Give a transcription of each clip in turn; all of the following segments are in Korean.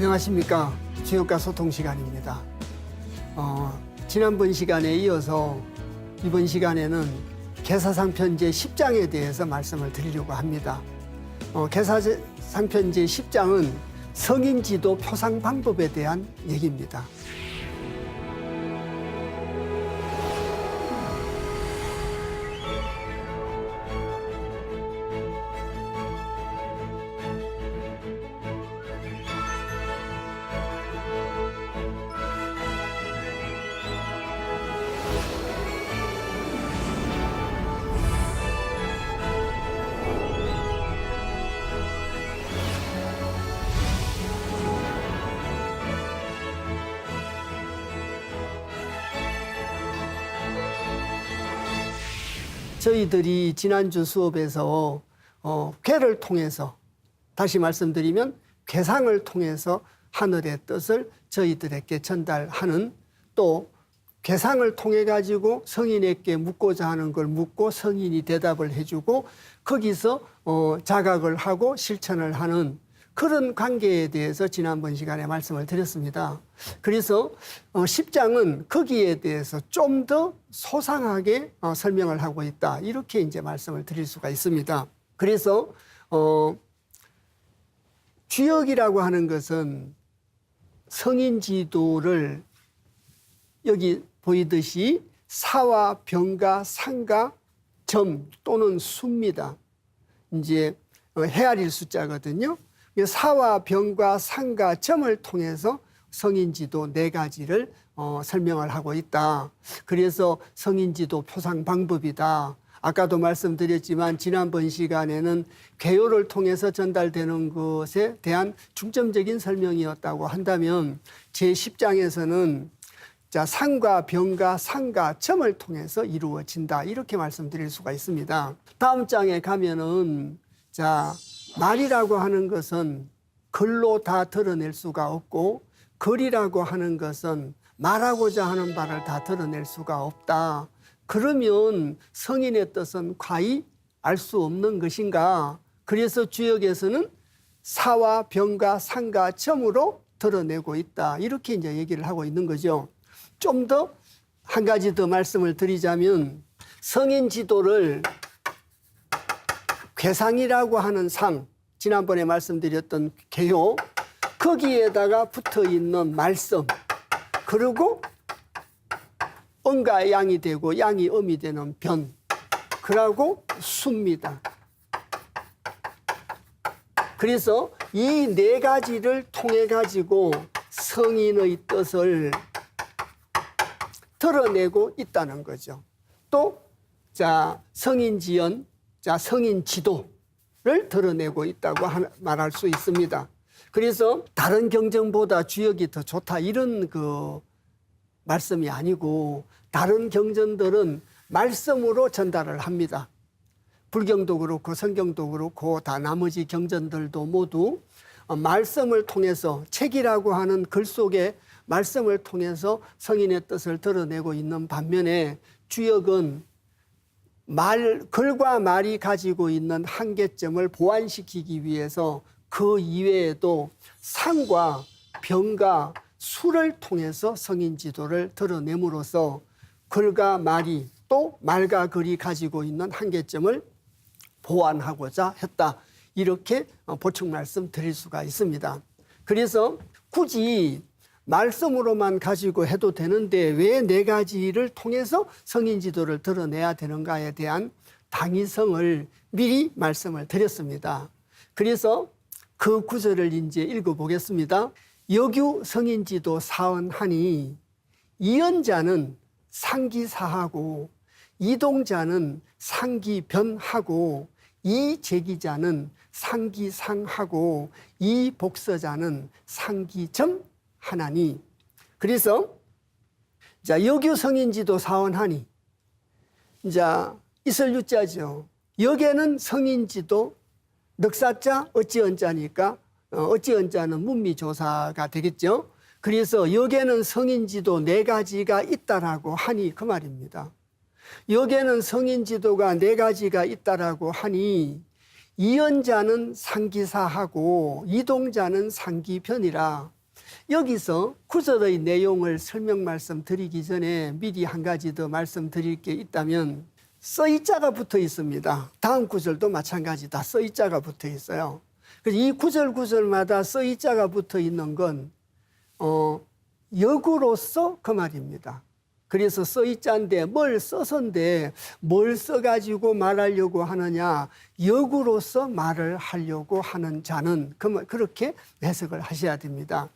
안녕하십니까. 주역과 소통 시간입니다. 지난번 시간에 이어서 이번 시간에는 계사상편 제10장에 대해서 말씀을 드리려고 합니다. 계사상편 제10장은 성인지도 표상 방법에 대한 얘기입니다. 저희들이 지난주 수업에서 궤를 통해서, 다시 말씀드리면 궤상을 통해서 하늘의 뜻을 저희들에게 전달하는, 또 궤상을 통해 가지고 성인에게 묻고자 하는 걸 묻고 성인이 대답을 해주고 거기서 자각을 하고 실천을 하는 그런 관계에 대해서 지난번 시간에 말씀을 드렸습니다. 그래서 10장은 거기에 대해서 좀 더 소상하게 설명을 하고 있다, 이렇게 이제 말씀을 드릴 수가 있습니다. 그래서 주역이라고 하는 것은 성인 지도를 여기 보이듯이 사와 병과 상과 점 또는 수입니다. 이제 헤아릴 숫자거든요. 사와 병과 상과 점을 통해서 성인지도 4가지를 설명을 하고 있다. 그래서 성인지도 표상 방법이다. 아까도 말씀드렸지만 지난번 시간에는 개요를 통해서 전달되는 것에 대한 중점적인 설명이었다고 한다면 제10장에서는 상과 병과 상과 점을 통해서 이루어진다, 이렇게 말씀드릴 수가 있습니다. 다음 장에 가면은 말이라고 하는 것은 글로 다 드러낼 수가 없고 글이라고 하는 것은 말하고자 하는 바를 다 드러낼 수가 없다. 그러면 성인의 뜻은 과히 알 수 없는 것인가? 그래서 주역에서는 사와 병과 상과 점으로 드러내고 있다, 이렇게 이제 얘기를 하고 있는 거죠. 좀 더 한 가지 더 말씀을 드리자면 성인 지도를 궤상이라고 하는 상, 지난번에 말씀드렸던 개요, 거기에다가 붙어 있는 말씀, 그리고 음과 양이 되고 양이 음이 되는 변, 그리고 수입니다. 그래서 이 4가지를 통해 가지고 성인의 뜻을 드러내고 있다는 거죠. 또 성인지연, 성인지도를 드러내고 있다고 말할 수 있습니다. 그래서 다른 경전보다 주역이 더 좋다, 이런 말씀이 아니고 다른 경전들은 말씀으로 전달을 합니다. 불경도 그렇고 성경도 그렇고 다 나머지 경전들도 모두 말씀을 통해서, 책이라고 하는 글 속에 말씀을 통해서 성인의 뜻을 드러내고 있는 반면에 주역은 글과 말이 가지고 있는 한계점을 보완시키기 위해서 그 이외에도 상과 병과 수를 통해서 성인 지도를 드러냄으로써 글과 말이, 또 말과 글이 가지고 있는 한계점을 보완하고자 했다, 이렇게 보충 말씀 드릴 수가 있습니다. 그래서 굳이 말씀으로만 가지고 해도 되는데 왜 4가지를 통해서 성인 지도를 드러내야 되는가에 대한 당위성을 미리 말씀을 드렸습니다. 그래서 그 구절을 이제 읽어보겠습니다. 여규 성인지도 사언하니 이언자는 상기사하고 이동자는 상기변하고 이제기자는 상기상하고 이복서자는 상기점하나니. 그래서 여규 성인지도 사언하니, 있을 유자죠. 여기에는 성인지도 넉사자 어찌언자니까 어찌언자는 문미조사가 되겠죠. 그래서 여기에는 성인지도 4가지가 있다라고 하니 그 말입니다. 여기에는 성인지도가 4가지가 있다라고 하니 이연자는 상기사하고 이동자는 상기변이라. 여기서 구절의 내용을 설명 말씀드리기 전에 미리 한 가지 더 말씀드릴 게 있다면, 써이자가 붙어 있습니다. 다음 구절도 마찬가지다. 써이자가 붙어 있어요. 그래서 이 구절마다 써이자가 붙어 있는 건 역으로서 그 말입니다. 그래서 써이자인데 뭘 써서인데 뭘 써가지고 말하려고 하느냐, 역으로서 말을 하려고 하는 자는, 그렇게 해석을 하셔야 됩니다.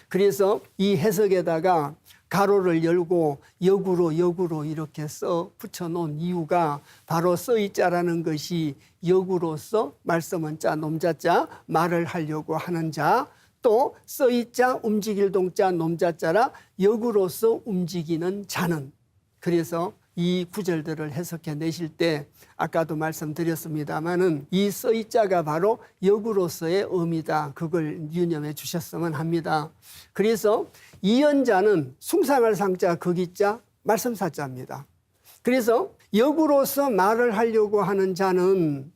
그래서 이 해석에다가 가로를 열고 역으로 이렇게 써 붙여놓은 이유가 바로 써이자라는 것이 역으로서, 말씀은 자 놈자자, 말을 하려고 하는 자, 또 써이자 움직일 동자 놈자자라 역으로서 움직이는 자는. 그래서 이 구절들을 해석해 내실 때 아까도 말씀드렸습니다마는 이 써이자가 바로 역으로서의 의미다. 그걸 유념해 주셨으면 합니다. 그래서 이연자는 숭상할 상자 거기자 말씀사자입니다. 그래서 역으로서 말을 하려고 하는 자는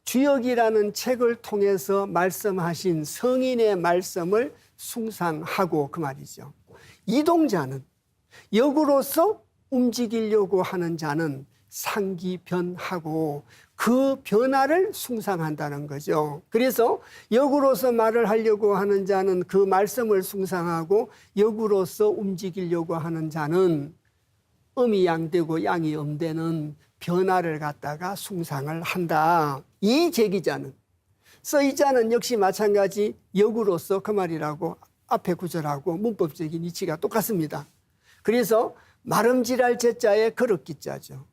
주역이라는 책을 통해서 말씀하신 성인의 말씀을 숭상하고, 그 말이죠. 이동자는, 역으로서 움직이려고 하는 자는 상기변하고 그 변화를 숭상한다는 거죠. 그래서 역으로서 말을 하려고 하는 자는 그 말씀을 숭상하고, 역으로서 움직이려고 하는 자는 음이 양되고 양이 음되는 변화를 갖다가 숭상을 한다. 이 제기자는, 써이자는 역시 마찬가지 역으로서 그 말이라고 앞에 구절하고 문법적인 이치가 똑같습니다. 그래서 말음질할 제자의 그릇기자죠.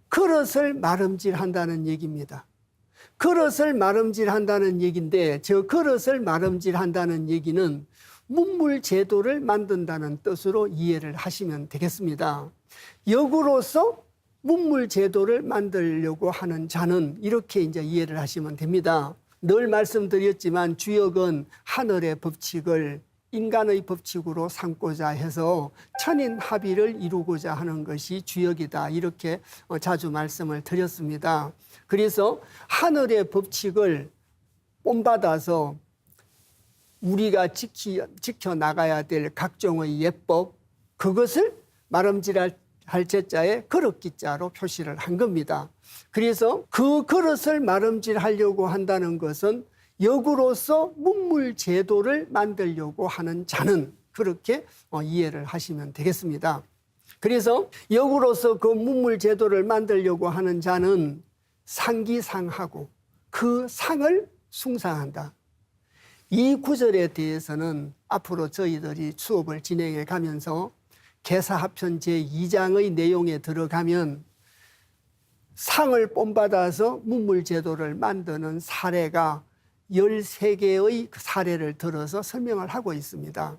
그릇을 말음질한다는 얘기입니다. 그릇을 말음질한다는 얘기인데, 저 그릇을 말음질한다는 얘기는 문물제도를 만든다는 뜻으로 이해를 하시면 되겠습니다. 역으로서 문물제도를 만들려고 하는 자는, 이렇게 이제 이해를 하시면 됩니다. 늘 말씀드렸지만 주역은 하늘의 법칙을 인간의 법칙으로 삼고자 해서 천인 합의를 이루고자 하는 것이 주역이다. 이렇게 자주 말씀을 드렸습니다. 그래서 하늘의 법칙을 본받아서 우리가 지켜나가야 될 각종의 예법, 그것을 말음질할 제자의 그릇기자로 표시를 한 겁니다. 그래서 그 그릇을 말음질하려고 한다는 것은 역으로서 문물제도를 만들려고 하는 자는, 그렇게 이해를 하시면 되겠습니다. 그래서 역으로서 그 문물제도를 만들려고 하는 자는 상기상하고 그 상을 숭상한다. 이 구절에 대해서는 앞으로 저희들이 수업을 진행해 가면서 계사합편 제2장의 내용에 들어가면 상을 본받아서 문물제도를 만드는 사례가 13개의 사례를 들어서 설명을 하고 있습니다.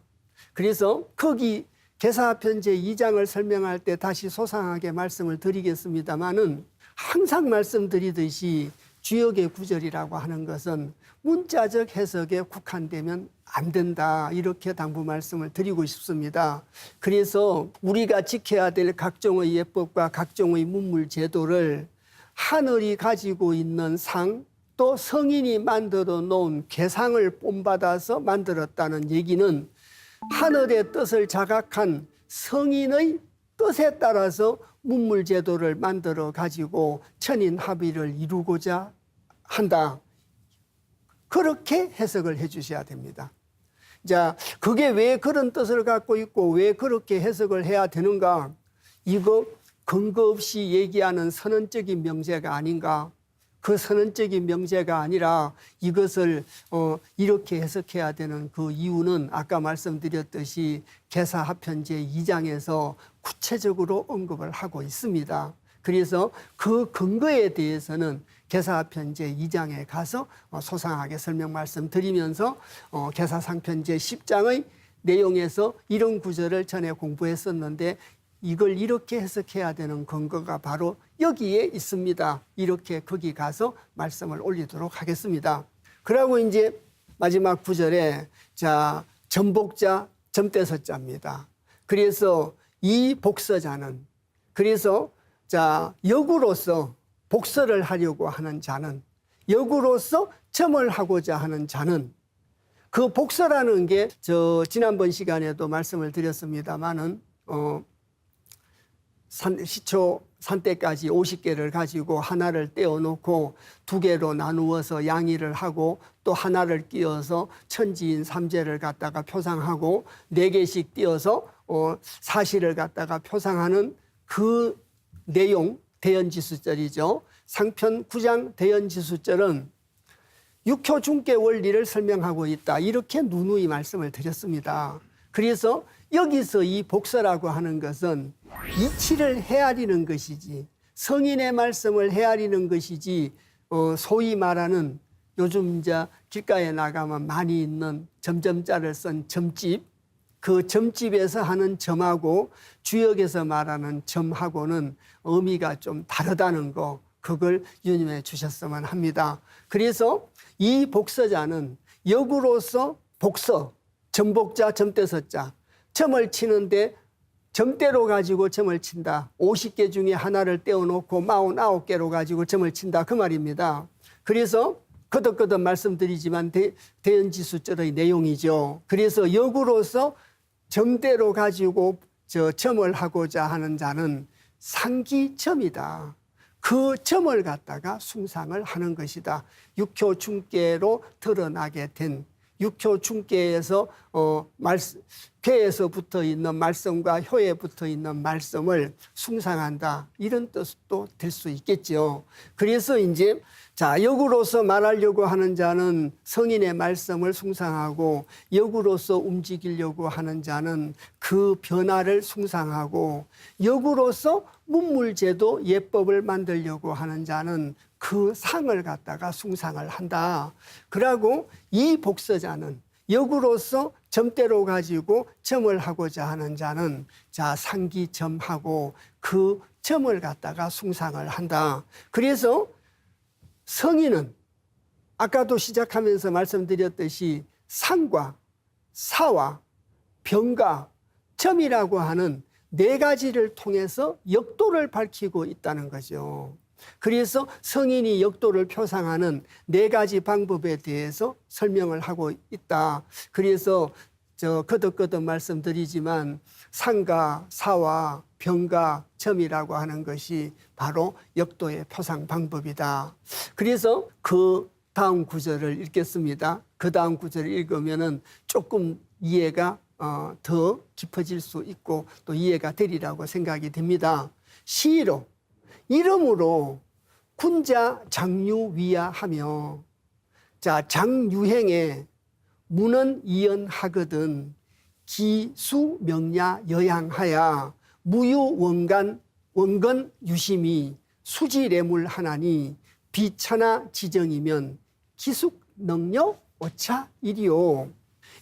그래서 거기 계사합편 제2장을 설명할 때 다시 소상하게 말씀을 드리겠습니다마는, 항상 말씀드리듯이 주역의 구절이라고 하는 것은 문자적 해석에 국한되면 안 된다. 이렇게 당부 말씀을 드리고 싶습니다. 그래서 우리가 지켜야 될 각종의 예법과 각종의 문물 제도를 하늘이 가지고 있는 상, 또 성인이 만들어 놓은 계상을 본받아서 만들었다는 얘기는 하늘의 뜻을 자각한 성인의 뜻에 따라서 문물 제도를 만들어 가지고 천인 합의를 이루고자 한다. 그렇게 해석을 해 주셔야 됩니다. 자, 그게 왜 그런 뜻을 갖고 있고 왜 그렇게 해석을 해야 되는가? 이거 근거 없이 얘기하는 선언적인 명제가 아닌가? 그 선언적인 명제가 아니라 이것을 이렇게 해석해야 되는 그 이유는 아까 말씀드렸듯이 계사합편 제2장에서 구체적으로 언급을 하고 있습니다. 그래서 그 근거에 대해서는 계사합편 제2장에 가서 소상하게 설명 말씀드리면서 계사상편 제10장의 내용에서 이런 구절을 전에 공부했었는데 이걸 이렇게 해석해야 되는 근거가 바로 여기에 있습니다. 이렇게 거기 가서 말씀을 올리도록 하겠습니다. 그러고 이제 마지막 구절에 자, 전복자, 점대서자입니다. 그래서 이 복서자는, 그래서 자, 역으로서 복서를 하려고 하는 자는, 역으로서 점을 하고자 하는 자는 그 복서라는 게 지난번 시간에도 말씀을 드렸습니다마는 시초 산대까지 50개를 가지고 하나를 떼어놓고 2개로 나누어서 양의를 하고 또 하나를 끼워서 천지인 삼재를 갖다가 표상하고 4개씩 띄어서 사시를 갖다가 표상하는 그 내용, 대연지수절이죠. 상편 9장 대연지수절은 육효 중계 원리를 설명하고 있다. 이렇게 누누이 말씀을 드렸습니다. 그래서 여기서 이 복서라고 하는 것은 이치를 헤아리는 것이지, 성인의 말씀을 헤아리는 것이지, 소위 말하는 요즘 이제 길가에 나가면 많이 있는 점점자를 쓴 점집, 그 점집에서 하는 점하고 주역에서 말하는 점하고는 의미가 좀 다르다는 거, 그걸 유념해 주셨으면 합니다. 그래서 이 복서자는 역으로서 복서, 점복자, 점대서자, 점을 치는데 점대로 가지고 점을 친다. 50개 중에 하나를 떼어놓고 49개로 가지고 점을 친다. 그 말입니다. 그래서 거듭거듭 말씀드리지만 대연지수절의 내용이죠. 그래서 역으로서 점대로 가지고 점을 하고자 하는 자는 상기점이다. 그 점을 갖다가 숭상을 하는 것이다. 육효 중계로 드러나게 된 육효 중계에서 폐에서 붙어 있는 말씀과 효에 붙어 있는 말씀을 숭상한다. 이런 뜻도 될 수 있겠죠. 그래서 이제 역으로서 말하려고 하는 자는 성인의 말씀을 숭상하고 역으로서 움직이려고 하는 자는 그 변화를 숭상하고 역으로서 문물제도 예법을 만들려고 하는 자는 그 상을 갖다가 숭상을 한다. 그러고 이 복서자는 역으로서 점대로 가지고 점을 하고자 하는 자는 상기점하고 그 점을 갖다가 숭상을 한다. 그래서 성인은 아까도 시작하면서 말씀드렸듯이 상과 사와 병과 점이라고 하는 4가지를 통해서 역도를 밝히고 있다는 거죠. 그래서 성인이 역도를 표상하는 4가지 방법에 대해서 설명을 하고 있다. 그래서 거듭거듭 말씀드리지만 상과 사와 병과 점이라고 하는 것이 바로 역도의 표상 방법이다. 그래서 그 다음 구절을 읽겠습니다. 그 다음 구절을 읽으면은 조금 이해가 더 깊어질 수 있고 또 이해가 되리라고 생각이 됩니다. 시로 이름으로 군자 장유위하하며 장유행에 문은 이연하거든 기수명야 여양하야 무유원간 원건 유심이 수지래물하나니 비천하 지정이면 기숙능력 오차 일이요.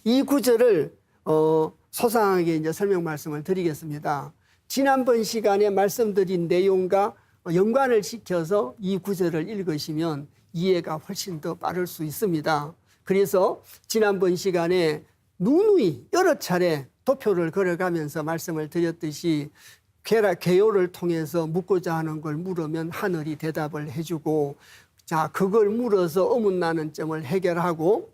이 구절을 소상하게 이제 설명 말씀을 드리겠습니다. 지난번 시간에 말씀드린 내용과 연관을 시켜서 이 구절을 읽으시면 이해가 훨씬 더 빠를 수 있습니다. 그래서 지난번 시간에 누누이 여러 차례 도표를 걸어가면서 말씀을 드렸듯이 개요를 통해서 묻고자 하는 걸 물으면 하늘이 대답을 해주고 그걸 물어서 어문나는 점을 해결하고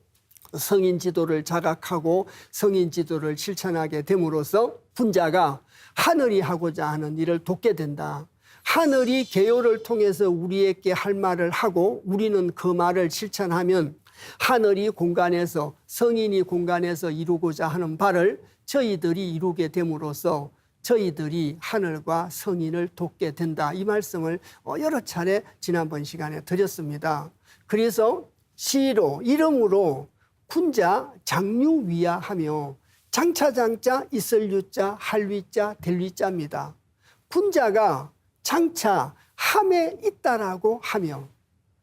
성인 지도를 자각하고 성인 지도를 실천하게 됨으로써 군자가 하늘이 하고자 하는 일을 돕게 된다. 하늘이 개요를 통해서 우리에게 할 말을 하고 우리는 그 말을 실천하면 하늘이 공간에서 성인이 공간에서 이루고자 하는 바를 저희들이 이루게 됨으로써 저희들이 하늘과 성인을 돕게 된다. 이 말씀을 여러 차례 지난번 시간에 드렸습니다. 그래서 시로 이름으로 군자 장유위하하며 장차장자 있을유자 할위자 될위자입니다. 군자가 장차 함에 있다라고 하며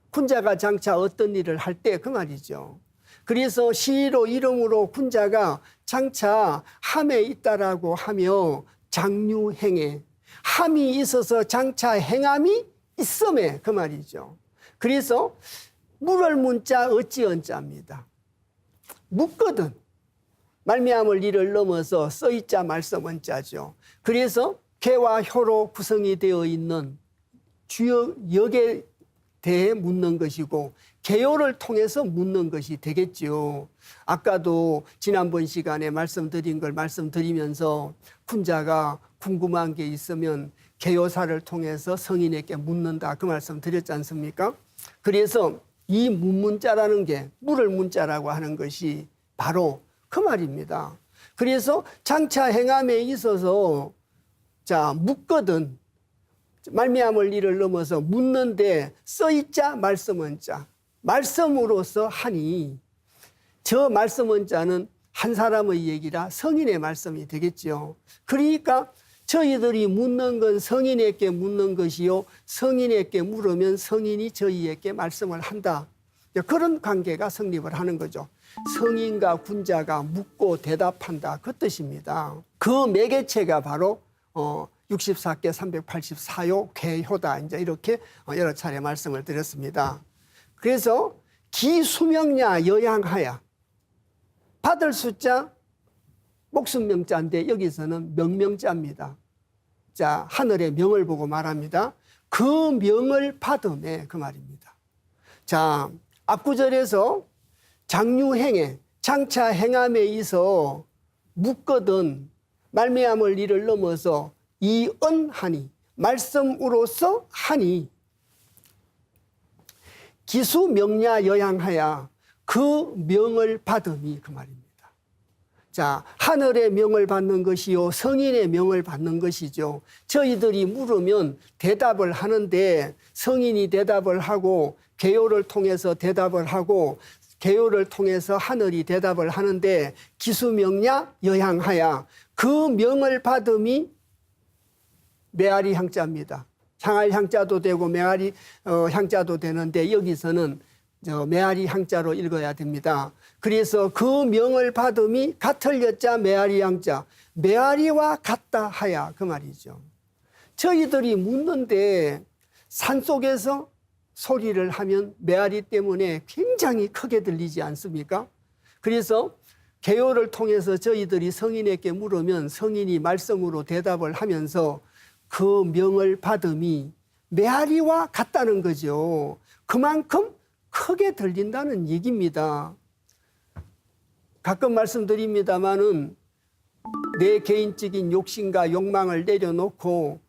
군자가 장차 어떤 일을 할 때 그 말이죠. 그래서 시로 이름으로 군자가 장차 함에 있다라고 하며 장유행에 함이 있어서 장차 행함이 있음에 그 말이죠. 그래서 물을 문자 어찌 언자입니다. 묻거든 말미암을 일을 넘어서 써있자 말씀은 자죠. 그래서 개와 효로 구성이 되어 있는 주요 역에 대해 묻는 것이고 개요를 통해서 묻는 것이 되겠죠. 아까도 지난번 시간에 말씀드린 걸 말씀드리면서 군자가 궁금한 게 있으면 개요사를 통해서 성인에게 묻는다 그 말씀 드렸지 않습니까? 그래서 이 문문자라는 게 물을 문자라고 하는 것이 바로 그 말입니다. 그래서 장차 행함에 있어서 묻거든 말미암을 일을 넘어서 묻는데 써있자 말씀은 자 말씀으로서 하니 저 말씀은 자는 한 사람의 얘기라 성인의 말씀이 되겠죠. 그러니까 저희들이 묻는 건 성인에게 묻는 것이요 성인에게 물으면 성인이 저희에게 말씀을 한다. 그런 관계가 성립을 하는 거죠. 성인과 군자가 묻고 대답한다 그 뜻입니다. 그 매개체가 바로 64개 384요 괴효다. 이제 이렇게 여러 차례 말씀을 드렸습니다. 그래서 기수명냐 여양하야 받을 숫자 목숨명자인데 여기서는 명명자입니다. 자, 하늘의 명을 보고 말합니다. 그 명을 받음에 그 말입니다. 자, 앞구절에서 장유행에 장차 행함에 있어 묻거든 말미암을 일을 넘어서 이언하니 말씀으로서 하니 기수명냐 여양하야 그 명을 받음이 그 말입니다. 자, 하늘의 명을 받는 것이요 성인의 명을 받는 것이죠. 저희들이 물으면 대답을 하는데 성인이 대답을 하고 개요를 통해서 대답을 하고 개요를 통해서 하늘이 대답을 하는데 기수명냐 여양하야 그 명을 받음이 메아리 향자입니다. 향할 향자도 되고 메아리 향자도 되는데 여기서는 메아리 향자로 읽어야 됩니다. 그래서 그 명을 받음이 같을 여자 메아리 향자 메아리와 같다 하야 그 말이죠. 저희들이 묻는데 산속에서 소리를 하면 메아리 때문에 굉장히 크게 들리지 않습니까? 그래서 개요를 통해서 저희들이 성인에게 물으면 성인이 말씀으로 대답을 하면서 그 명을 받음이 메아리와 같다는 거죠. 그만큼 크게 들린다는 얘기입니다. 가끔 말씀드립니다마는 내 개인적인 욕심과 욕망을 내려놓고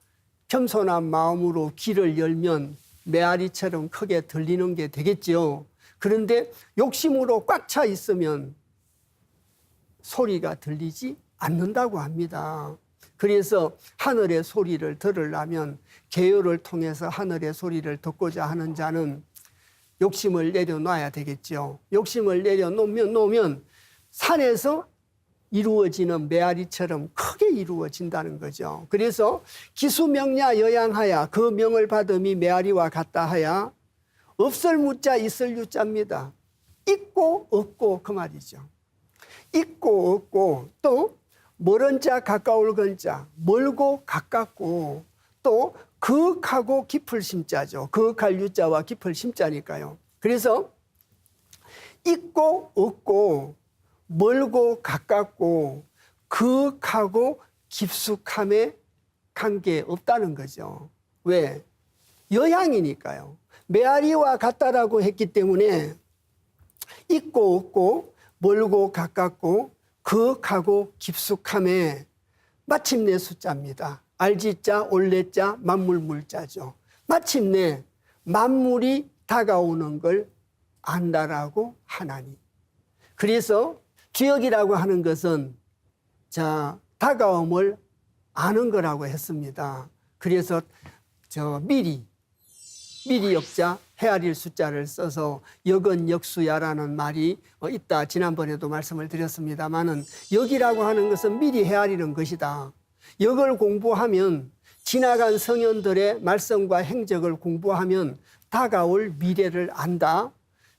겸손한 마음으로 귀를 열면 메아리처럼 크게 들리는 게 되겠죠. 그런데 욕심으로 꽉 차 있으면 소리가 들리지 않는다고 합니다. 그래서 하늘의 소리를 들으려면 개요를 통해서 하늘의 소리를 듣고자 하는 자는 욕심을 내려놔야 되겠죠. 욕심을 내려놓으면 산에서 이루어지는 메아리처럼 크게 이루어진다는 거죠. 그래서 기수명냐 여양하야 그 명을 받음이 메아리와 같다 하야 없을 무자 있을 유자입니다. 있고 없고 그 말이죠. 있고 없고 또 멀은 자 가까울 건자 멀고 가깝고 또 그윽하고 깊을 심자죠. 그윽할 유자와 깊을 심자니까요. 그래서 있고 없고 멀고 가깝고 그윽하고 깊숙함에 관계 없다는 거죠. 왜? 여양이니까요. 메아리와 같다라고 했기 때문에 있고 없고 멀고 가깝고 그윽하고 깊숙함에 마침내 숫자입니다. 알지자 올레자 만물물자죠. 마침내 만물이 다가오는 걸 안다라고 하나니. 그래서 기억이라고 하는 것은 다가옴을 아는 거라고 했습니다. 그래서 미리 역자 헤아릴 숫자를 써서 역언역수야라는 말이 있다. 지난번에도 말씀을 드렸습니다마는 역이라고 하는 것은 미리 헤아리는 것이다. 역을 공부하면 지나간 성현들의 말씀과 행적을 공부하면 다가올 미래를 안다.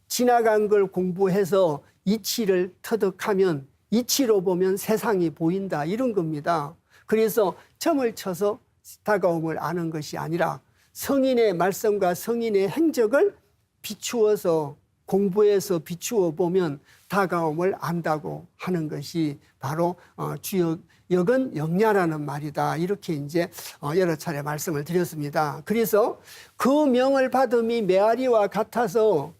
지나간 걸 공부해서 이치를 터득하면 이치로 보면 세상이 보인다. 이런 겁니다. 그래서 점을 쳐서 다가옴을 아는 것이 아니라 성인의 말씀과 성인의 행적을 비추어서 공부해서 비추어 보면 다가옴을 안다고 하는 것이 바로 주역은 영야라는 말이다. 이렇게 이제 여러 차례 말씀을 드렸습니다. 그래서 그 명을 받음이 메아리와 같아서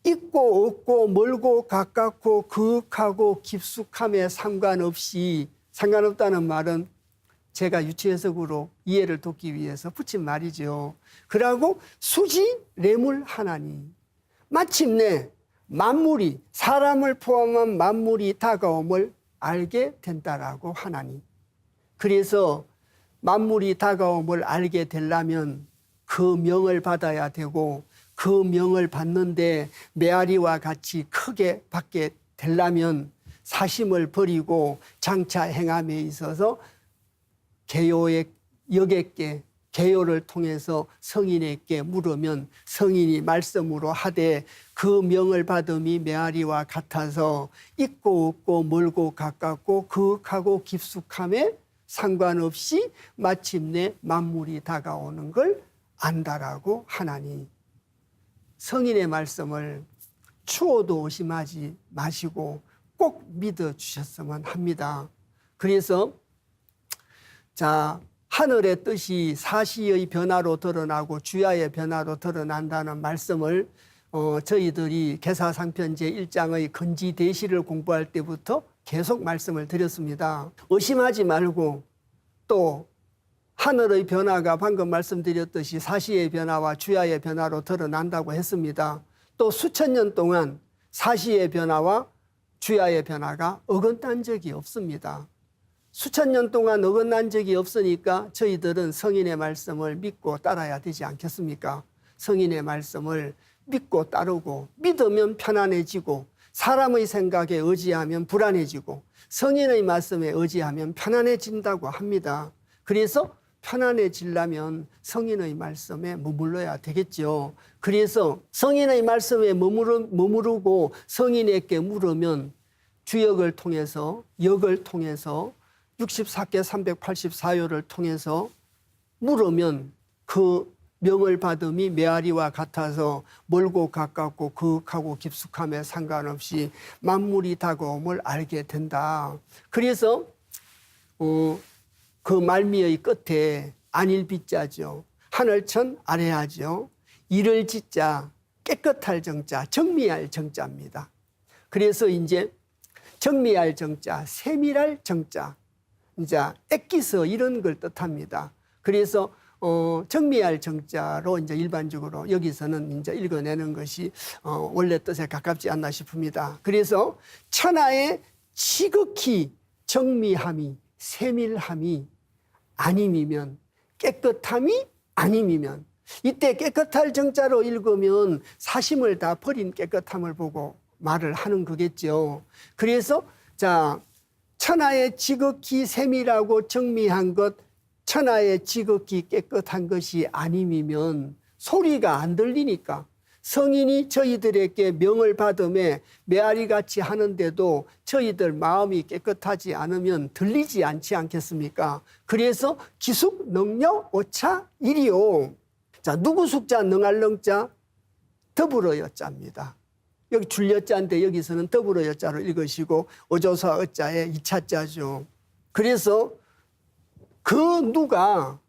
있고 없고 멀고 가깝고 그윽하고 깊숙함에 상관없다는 말은 제가 유추해석으로 이해를 돕기 위해서 붙인 말이죠. 그러고 수지 레물 하나니 마침내 만물이 사람을 포함한 만물이 다가옴을 알게 된다라고 하나니 그래서 만물이 다가옴을 알게 되려면 그 명을 받아야 되고 그 명을 받는데 메아리와 같이 크게 받게 되려면 사심을 버리고 장차 행함에 있어서 개요의 역에게 개요를 통해서 성인에게 물으면 성인이 말씀으로 하되 그 명을 받음이 메아리와 같아서 있고 없고 멀고 가깝고 그윽하고 깊숙함에 상관없이 마침내 만물이 다가오는 걸 안다라고 하나니 성인의 말씀을 추워도 의심하지 마시고 꼭 믿어 주셨으면 합니다. 그래서 자 하늘의 뜻이 사시의 변화로 드러나고 주야의 변화로 드러난다는 말씀을 저희들이 계사상편 제1장의 건지대시를 공부할 때부터 계속 말씀을 드렸습니다. 의심하지 말고 또 하늘의 변화가 방금 말씀드렸듯이 사시의 변화와 주야의 변화로 드러난다고 했습니다. 또 수천 년 동안 사시의 변화와 주야의 변화가 어긋난 적이 없습니다. 수천 년 동안 어긋난 적이 없으니까 저희들은 성인의 말씀을 믿고 따라야 되지 않겠습니까? 성인의 말씀을 믿고 따르고 믿으면 편안해지고 사람의 생각에 의지하면 불안해지고 성인의 말씀에 의지하면 편안해진다고 합니다. 그래서 편안해지려면 성인의 말씀에 머물러야 되겠죠. 그래서 성인의 말씀에 머무르고 성인에게 물으면 주역을 통해서 역을 통해서 64개 384요를 통해서 물으면 그 명을 받음이 메아리와 같아서 멀고 가깝고 그윽하고 깊숙함에 상관없이 만물이 다가옴을 알게 된다. 그래서 그 말미의 끝에 안일비자죠. 하늘천 아래하죠. 이를 짓자 깨끗할 정자 정미할 정자입니다. 그래서 이제 정미할 정자 세밀할 정자 이제 액기서 이런 걸 뜻합니다. 그래서 정미할 정자로 이제 일반적으로 여기서는 이제 읽어내는 것이 원래 뜻에 가깝지 않나 싶습니다. 그래서 천하의 지극히 정미함이 세밀함이 아님이면 깨끗함이 아님이면 이때 깨끗할 정자로 읽으면 사심을 다 버린 깨끗함을 보고 말을 하는 거겠죠. 그래서 자 천하의 지극히 세밀하고 정미한 것 천하의 지극히 깨끗한 것이 아님이면 소리가 안 들리니까 성인이 저희들에게 명을 받음에 메아리같이 하는데도 저희들 마음이 깨끗하지 않으면 들리지 않지 않겠습니까? 그래서 기숙 능력 오차 일이요. 자 누구 숙자 능할 능자 더불어 여자입니다. 여기 줄여자인데 여기서는 더불어 여자로 읽으시고 어조사 어자의 2차자죠. 그래서 그 누가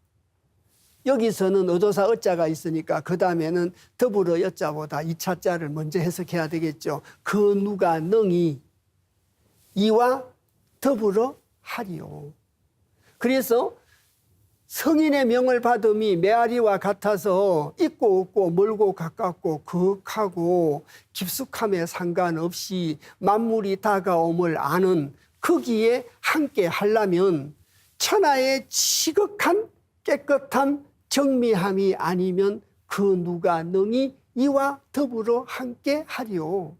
여기서는 어조사 어자가 있으니까 그 다음에는 더불어 여자보다 2차자를 먼저 해석해야 되겠죠. 그 누가 능히 이와 더불어 하리요. 그래서 성인의 명을 받음이 메아리와 같아서 있고 없고 멀고 가깝고 그윽하고 깊숙함에 상관없이 만물이 다가옴을 아는 거기에 함께 하려면 천하의 지극한 깨끗함 정미함이 아니면 그 누가 능히 이와 더불어 함께 하리요.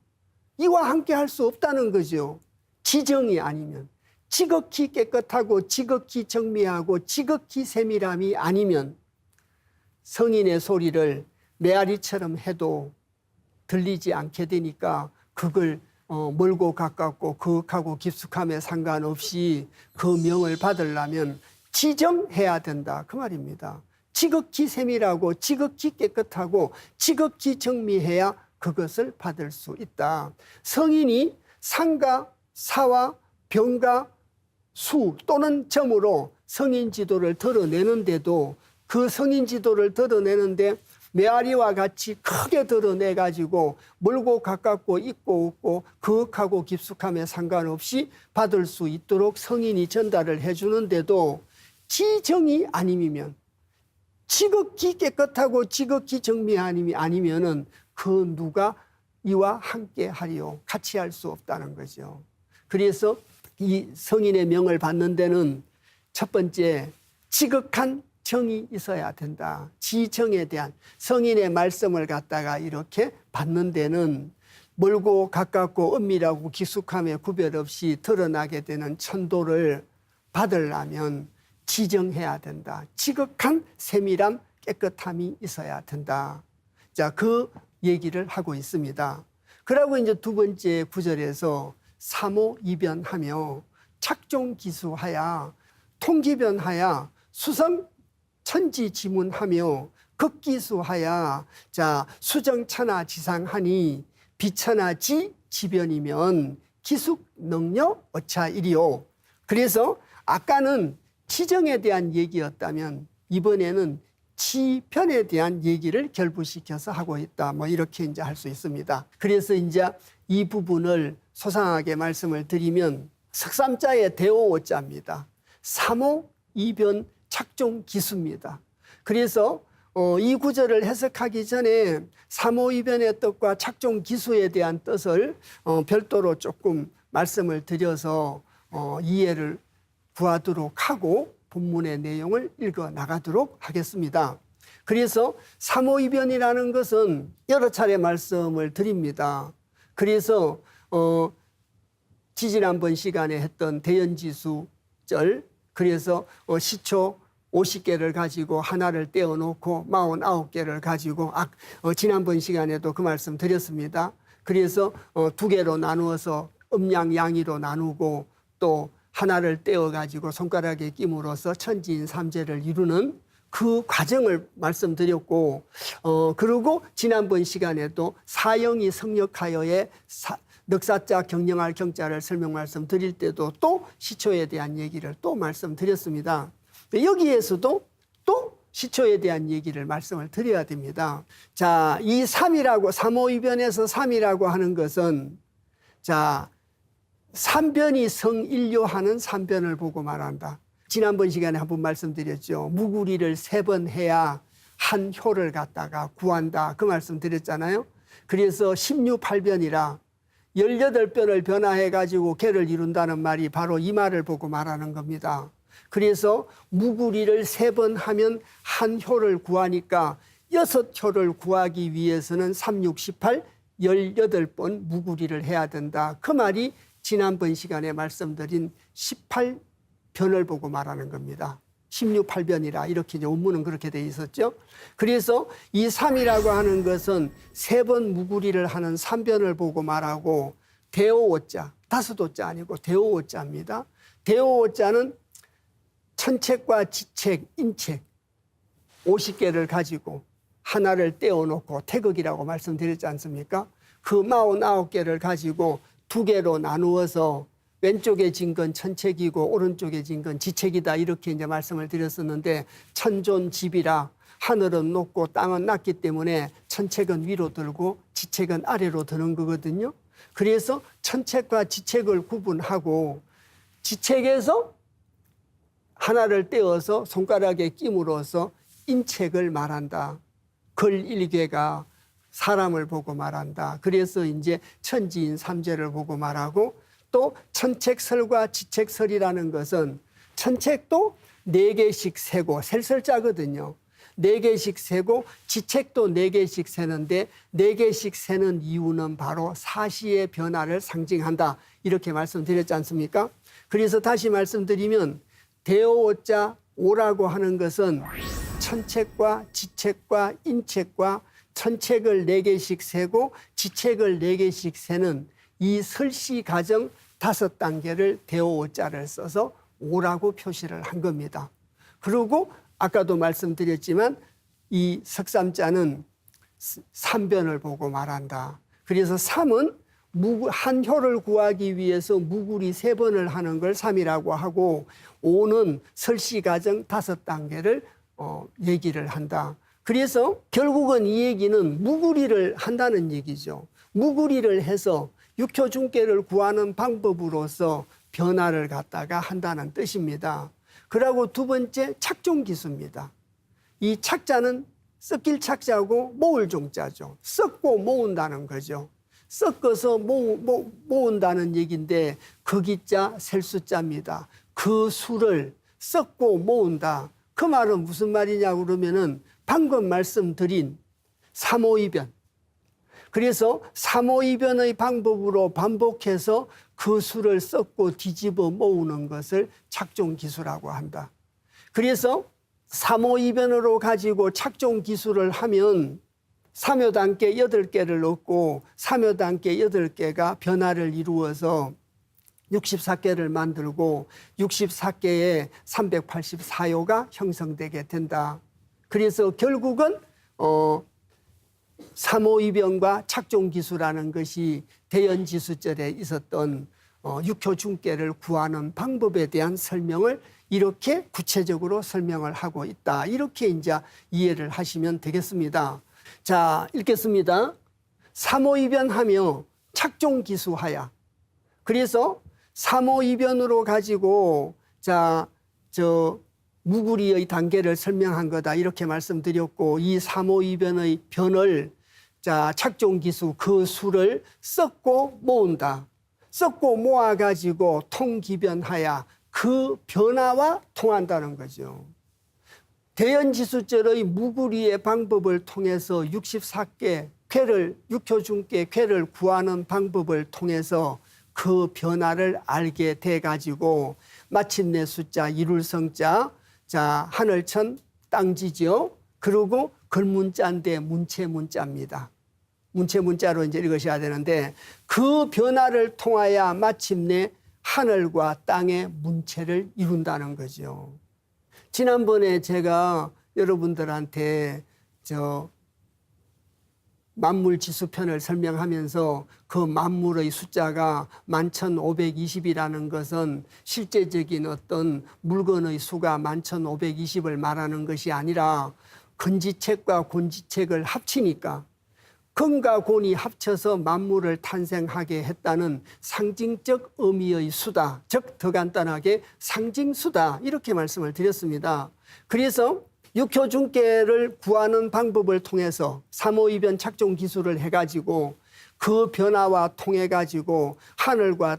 이와 함께 할 수 없다는 거죠. 지정이 아니면. 지극히 깨끗하고 지극히 정미하고 지극히 세밀함이 아니면 성인의 소리를 메아리처럼 해도 들리지 않게 되니까 그걸 멀고 가깝고 그윽하고 깊숙함에 상관없이 그 명을 받으려면 지정해야 된다 그 말입니다. 지극히 세밀하고 지극히 깨끗하고 지극히 정미해야 그것을 받을 수 있다. 성인이 상가, 사와, 병가, 수 또는 점으로 성인 지도를 드러내는데도 그 성인 지도를 드러내는데 메아리와 같이 크게 드러내가지고 멀고 가깝고 있고 없고 거하고 깊숙함에 상관없이 받을 수 있도록 성인이 전달을 해주는데도 지정이 아니면 지극히 깨끗하고 지극히 정미 아니면은 그 누가 이와 함께 하리요 같이 할 수 없다는 거죠. 그래서 이 성인의 명을 받는 데는 첫 번째 지극한 정이 있어야 된다. 지정에 대한 성인의 말씀을 갖다가 이렇게 받는 데는 멀고 가깝고 은밀하고 깊숙함에 구별 없이 드러나게 되는 천도를 받으려면 지정해야 된다. 지극한 세밀함, 깨끗함이 있어야 된다. 자, 그 얘기를 하고 있습니다. 그러고 이제 두 번째 구절에서 사모이변하며 착종기수하야 통기변하야 수성 천지지문하며 극기수하야 자 수정천하 지상하니 비천하 지변이면 기숙 능력 어차이리요. 그래서 아까는 지정에 대한 얘기였다면 이번에는 지변에 대한 얘기를 결부시켜서 하고 있다. 뭐 이렇게 이제 할 수 있습니다. 그래서 이제 이 부분을 소상하게 말씀을 드리면 석삼자의 대오오자입니다. 삼오 이변 착종 기수입니다. 그래서 이 구절을 해석하기 전에 삼오 이변의 뜻과 착종 기수에 대한 뜻을 별도로 조금 말씀을 드려서 이해를 구하도록 하고 본문의 내용을 읽어 나가도록 하겠습니다. 그래서 삼오이변이라는 것은 여러 차례 말씀을 드립니다. 그래서 지지난번 시간에 했던 대연지수절, 그래서 시초 50개를 가지고 하나를 떼어놓고 49개를 가지고 지난번 시간에도 그 말씀 드렸습니다. 그래서 두 개로 나누어서 음양 양이로 나누고 또 하나를 떼어가지고 손가락에 끼므로써 천지인 삼재를 이루는 그 과정을 말씀드렸고 그리고 지난번 시간에도 사형이 성역하여의 넉사자 경영할 경자를 설명 말씀드릴 때도 또 시초에 대한 얘기를 또 말씀드렸습니다. 여기에서도 또 시초에 대한 얘기를 말씀을 드려야 됩니다. 자, 이 삼오이변에서 삼이라고 하는 것은 자 삼변이 성일료하는 삼변을 보고 말한다. 지난번 시간에 한번 말씀드렸죠. 무구리를 3번 해야 한 효를 갖다가 구한다. 그 말씀 드렸잖아요. 그래서 16팔변이라 18변을 변화해가지고 개를 이룬다는 말이 바로 이 말을 보고 말하는 겁니다. 그래서 무구리를 3번 하면 한 효를 구하니까 6효를 구하기 위해서는 3, 6, 18, 18번 무구리를 해야 된다. 그 말이 지난번 시간에 말씀드린 18변을 보고 말하는 겁니다. 16팔변이라 이렇게 이제 원문은 그렇게 돼 있었죠. 그래서 이 3이라고 하는 것은 3번 무구리를 하는 3변을 보고 말하고 대오오자, 다수도자 아니고 대오오자입니다. 대오오자는 천책과 지책, 인책 50개를 가지고 하나를 떼어놓고 태극이라고 말씀드렸지 않습니까? 그 49개를 가지고 2개로 나누어서 왼쪽에 진 건 천책이고 오른쪽에 진 건 지책이다 이렇게 이제 말씀을 드렸었는데 천존집이라 하늘은 높고 땅은 낮기 때문에 천책은 위로 들고 지책은 아래로 드는 거거든요. 그래서 천책과 지책을 구분하고 지책에서 하나를 떼어서 손가락에 끼므로써 인책을 말한다. 걸일괴가 사람을 보고 말한다. 그래서 이제 천지인 삼재를 보고 말하고 또 천책설과 지책설이라는 것은 천책도 4개씩 세고 셀설자거든요. 4개씩 세고 지책도 4개씩 세는데 4개씩 세는 이유는 바로 사시의 변화를 상징한다. 이렇게 말씀드렸지 않습니까? 그래서 다시 말씀드리면 대오자 오라고 하는 것은 천책과 지책과 인책과 천책을 4개씩 세고 지책을 4개씩 세는 이 설시 과정 5단계를 대오자를 써서 오라고 표시를 한 겁니다. 그리고 아까도 말씀드렸지만 이 석삼자는 삼변을 보고 말한다. 그래서 삼은 한 효를 구하기 위해서 무구리 3번을 하는 걸 삼이라고 하고, 5는 설시가정 5단계를 얘기를 한다. 그래서 결국은 이 얘기는 무구리를 한다는 얘기죠. 무구리를 해서 육효중계를 구하는 방법으로서 변화를 갖다가 한다는 뜻입니다. 그리고 두 번째 착종기수입니다. 이 착자는 섞일 착자고 모을 종자죠. 섞고 모은다는 거죠. 섞어서 모은다는 얘기인데 그 기자 셀 숫자입니다. 그 수를 섞고 모은다. 그 말은 무슨 말이냐 그러면은 방금 말씀드린 삼오이변. 그래서 삼오이변의 방법으로 반복해서 그 수를 섞고 뒤집어 모으는 것을 착종기수라고 한다. 그래서 삼오이변으로 가지고 착종기수를 하면 삼효단계 8개를 얻고 삼효단계 8개가 변화를 이루어서 64개를 만들고 64개의 384효가 형성되게 된다. 그래서 결국은 삼오이변과 착종기수라는 것이 대연지수절에 있었던 육효중계를 구하는 방법에 대한 설명을 이렇게 구체적으로 설명을 하고 있다. 이렇게 이제 이해를 하시면 되겠습니다. 자, 읽겠습니다. 삼오이변하며 착종기수하야. 그래서 삼오이변으로 가지고 무구리의 단계를 설명한 거다. 이렇게 말씀드렸고, 이 삼오이변의 변을 착종기수 그 수를 섞고 모은다. 섞고 모아가지고 통기변하야. 그 변화와 통한다는 거죠. 대연지수절의 무구리의 방법을 통해서 64개 육효중계 쾌를 구하는 방법을 통해서 그 변화를 알게 돼가지고 마침내 숫자 이룰 성자, 하늘천 땅지죠. 그리고 글문자인데 문체문자입니다. 문체문자로 이제 읽으셔야 되는데 그 변화를 통하여 마침내 하늘과 땅의 문체를 이룬다는 거죠. 지난번에 제가 여러분들한테 만물지수편을 설명하면서 그 만물의 숫자가 11,520이라는 것은 실제적인 어떤 물건의 수가 11,520을 말하는 것이 아니라 근지책과 곤지책을 합치니까 근과 곤이 합쳐서 만물을 탄생하게 했다는 상징적 의미의 수다. 즉 더 간단하게 상징수다. 이렇게 말씀을 드렸습니다. 그래서 육효중계를 구하는 방법을 통해서 삼오이변 착종기수를 해가지고 그 변화와 통해가지고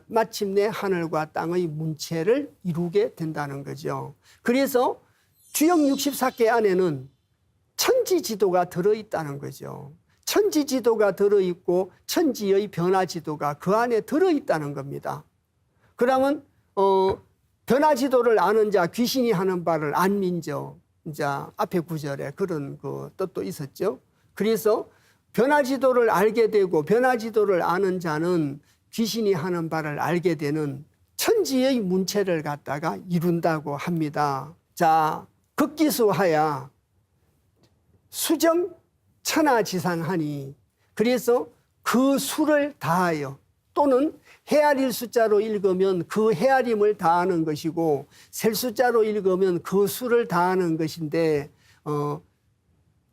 마침내 하늘과 땅의 문체를 이루게 된다는 거죠. 그래서 주역 64개 안에는 천지지도가 들어있다는 거죠. 천지지도가 들어있고 천지의 변화지도가 그 안에 들어있다는 겁니다. 그러면 변화지도를 아는 자 귀신이 하는 바를 안 민죠. 이제 앞에 구절에 그런 그 뜻도 있었죠. 그래서 변화지도를 알게 되고 변화지도를 아는 자는 귀신이 하는 바를 알게 되는 천지의 문체를 갖다가 이룬다고 합니다. 자, 극기수하야 수정 천하지상하니 그래서 그 수를 다하여 또는 헤아릴 숫자로 읽으면 그 헤아림을 다하는 것이고 셀 숫자로 읽으면 그 수를 다하는 것인데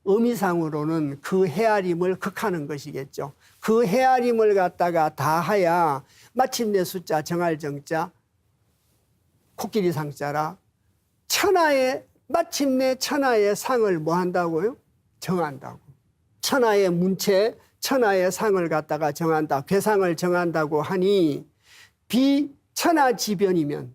의미상으로는 그 헤아림을 극하는 것이겠죠. 그 헤아림을 갖다가 다하야 마침내 숫자 정할 정자 코끼리 상자라 마침내 천하의 상을 뭐 한다고요? 정한다고. 천하의 문체, 천하의 상을 갖다가 정한다. 괴상을 정한다고 하니 비천하지변이면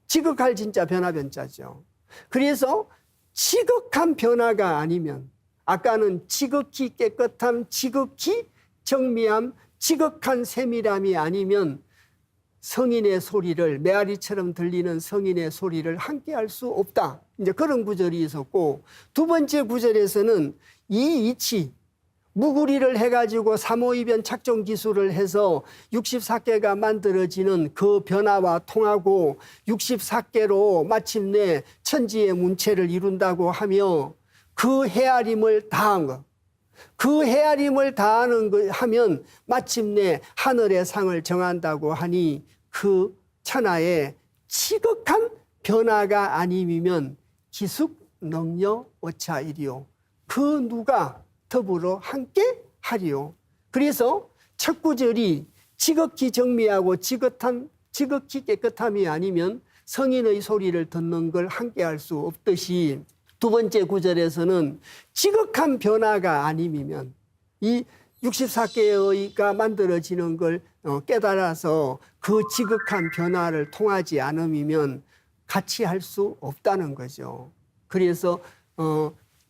지극할 진짜 변화변자죠. 그래서 지극한 변화가 아니면 아까는 지극히 깨끗함, 지극히 정미함, 지극한 세밀함이 아니면 성인의 소리를 메아리처럼 들리는 성인의 소리를 함께 할 수 없다. 이제 그런 구절이 있었고 두 번째 구절에서는 이 이치 무구리를 해가지고 삼오이변 착종기수를 해서 64개가 만들어지는 그 변화와 통하고 64개로 마침내 천지의 문체를 이룬다고 하며 그 헤아림을 다한 것. 그 헤아림을 다하는 거 하면 마침내 하늘의 상을 정한다고 하니 그 천하의 지극한 변화가 아님이면 기숙능력 오차이리요. 그 누가 더불어 함께 하리요. 그래서 첫 구절이 지극히 정미하고 지극히 깨끗함이 아니면 성인의 소리를 듣는 걸 함께 할 수 없듯이 두 번째 구절에서는 지극한 변화가 아님이면 이 64개의가 만들어지는 걸 깨달아서 그 지극한 변화를 통하지 않음이면 같이 할 수 없다는 거죠. 그래서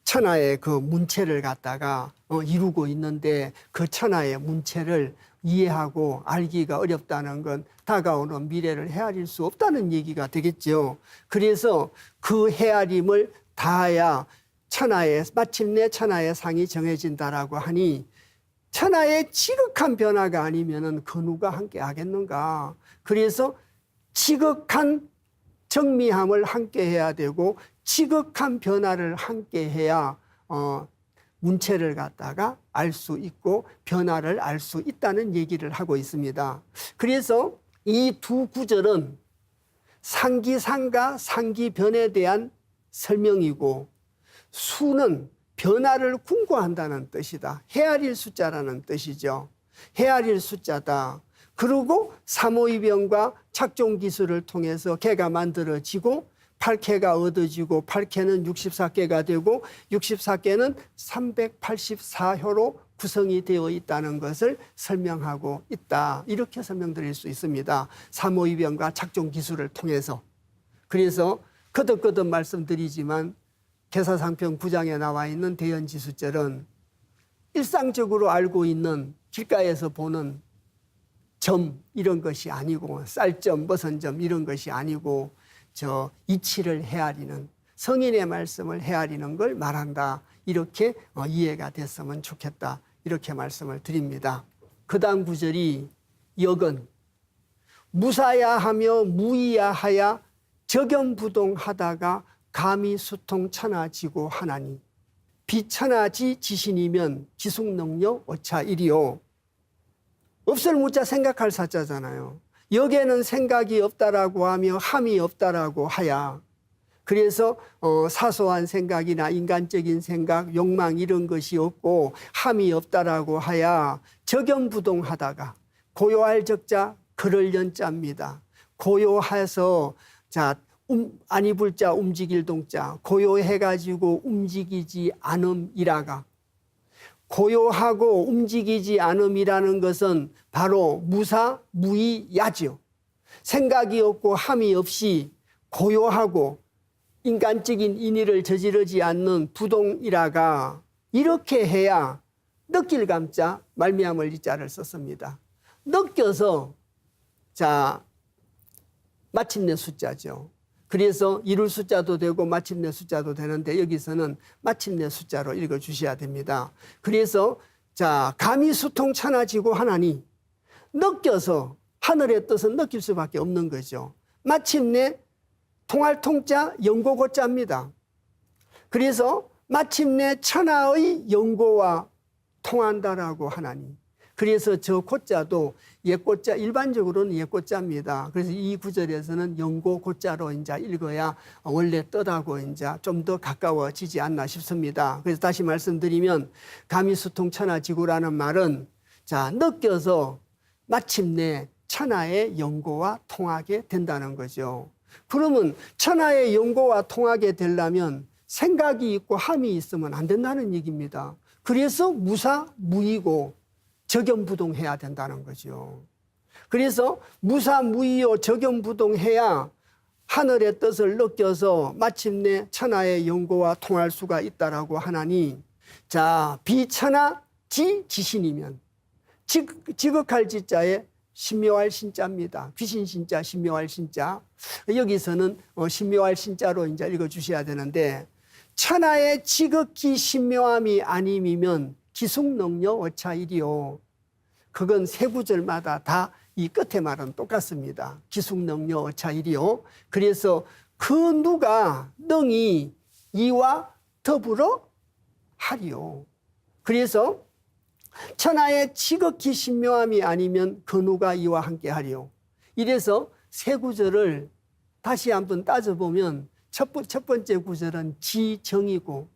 천하의 그 문체를 갖다가 이루고 있는데 그 천하의 문체를 이해하고 알기가 어렵다는 건 다가오는 미래를 헤아릴 수 없다는 얘기가 되겠죠. 그래서 그 헤아림을 다해야 마침내 천하의 상이 정해진다라고 하니 천하의 지극한 변화가 아니면은 그 누가 함께 하겠는가. 그래서 지극한 정미함을 함께 해야 되고 지극한 변화를 함께 해야 문체를 갖다가 알 수 있고 변화를 알 수 있다는 얘기를 하고 있습니다. 그래서 이 두 구절은 상기상과 상기변에 대한 설명이고 수는 변화를 궁구한다는 뜻이다. 헤아릴 숫자라는 뜻이죠. 헤아릴 숫자다. 그리고 삼오이변과 착종기술을 통해서 개가 만들어지고 8개가 얻어지고 8개는 64개가 되고 64개는 384효로 구성이 되어 있다는 것을 설명하고 있다. 이렇게 설명드릴 수 있습니다. 삼오이변과 착종기술을 통해서. 그래서 거듭거듭 말씀드리지만 개사상평 9장에 나와 있는 대연지수절은 일상적으로 알고 있는 길가에서 보는 점 이런 것이 아니고 쌀점, 버선점 이런 것이 아니고 저 이치를 헤아리는 성인의 말씀을 헤아리는 걸 말한다. 이렇게 이해가 됐으면 좋겠다. 이렇게 말씀을 드립니다. 그 다음 구절이 역은 무사야 하며 무이야 하야 적연부동하다가 감히 수통천하지고 하나니 비천하지 지신이면 기숙능력 오차이리요. 없을 무자 생각할 사자잖아요. 역에는 생각이 없다라고 하며 함이 없다라고 하야. 그래서 사소한 생각이나 인간적인 생각, 욕망 이런 것이 없고 함이 없다라고 하야 적연부동하다가 고요할 적자 그럴 연자입니다. 고요해서 자 아니 불자 움직일 동자 고요해가지고 움직이지 않음이라가 고요하고 움직이지 않음이라는 것은 바로 무사, 무이야죠. 생각이 없고 함이 없이 고요하고 인간적인 인의를 저지르지 않는 부동이라가 이렇게 해야 느낄 감자 말미암을 이자를 썼습니다. 느껴서 자 마침내 숫자죠. 그래서 이룰 숫자도 되고 마침내 숫자도 되는데 여기서는 마침내 숫자로 읽어주셔야 됩니다. 그래서 자 감히 수통천하지고 하나니 느껴서 하늘의 뜻은 느낄 수밖에 없는 거죠. 마침내 통할 통자 영고고자입니다. 그래서 마침내 천하의 영고와 통한다라고 하나니 그래서 저 고자도 옛고자 일반적으로는 옛고자입니다. 그래서 이 구절에서는 영고 고자로 이제 읽어야 원래 뜻하고 이제 좀 더 가까워지지 않나 싶습니다. 그래서 다시 말씀드리면 가미수통천하지구라는 말은 자 느껴서 마침내 천하의 영고와 통하게 된다는 거죠. 그러면 천하의 영고와 통하게 되려면 생각이 있고 함이 있으면 안 된다는 얘기입니다. 그래서 무사 무이고 적연부동해야 된다는 거죠. 그래서 무사무이요 적연부동해야 하늘의 뜻을 느껴서 마침내 천하의 영고와 통할 수가 있다라고 하나니 자 비천하지 지신이면 지극할 지자에 신묘할 신자입니다. 귀신 신자, 신묘할 신자. 여기서는 신묘할 신자로 이제 읽어주셔야 되는데 천하의 지극히 신묘함이 아님이면 기숙능력 오차이리요. 그건 세 구절마다 다 이 끝에 말은 똑같습니다. 기숙능력 오차이리요. 그래서 그 누가 능히 이와 더불어 하리요. 그래서 천하의 지극히 신묘함이 아니면 그 누가 이와 함께하리요. 이래서 세 구절을 다시 한번 따져보면 첫 번째 구절은 지정이고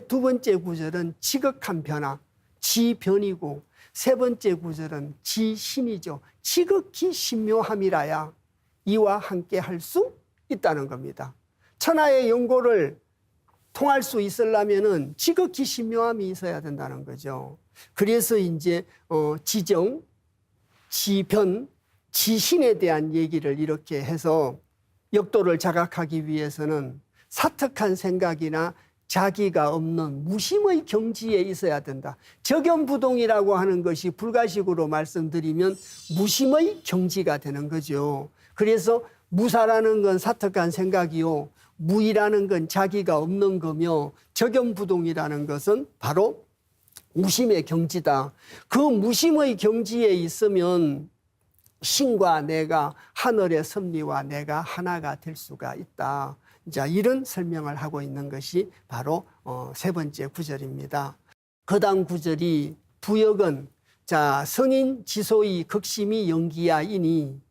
두 번째 구절은 지극한 변화, 지변이고 세 번째 구절은 지신이죠. 지극히 신묘함이라야 이와 함께 할 수 있다는 겁니다. 천하의 연고를 통할 수 있으려면은 지극히 신묘함이 있어야 된다는 거죠. 그래서 이제 지정, 지변, 지신에 대한 얘기를 이렇게 해서 역도를 자각하기 위해서는 사특한 생각이나 자기가 없는 무심의 경지에 있어야 된다. 적연부동이라고 하는 것이 불가식으로 말씀드리면 무심의 경지가 되는 거죠. 그래서 무사라는 건 사특한 생각이요, 무이라는 건 자기가 없는 거며 적연부동이라는 것은 바로 무심의 경지다. 그 무심의 경지에 있으면 신과 내가, 하늘의 섭리와 내가 하나가 될 수가 있다. 자, 이런 설명을 하고 있는 것이 바로 세 번째 구절입니다. 그 다음 구절이 부역은 자, 성인 지소의 극심이 연기야이니,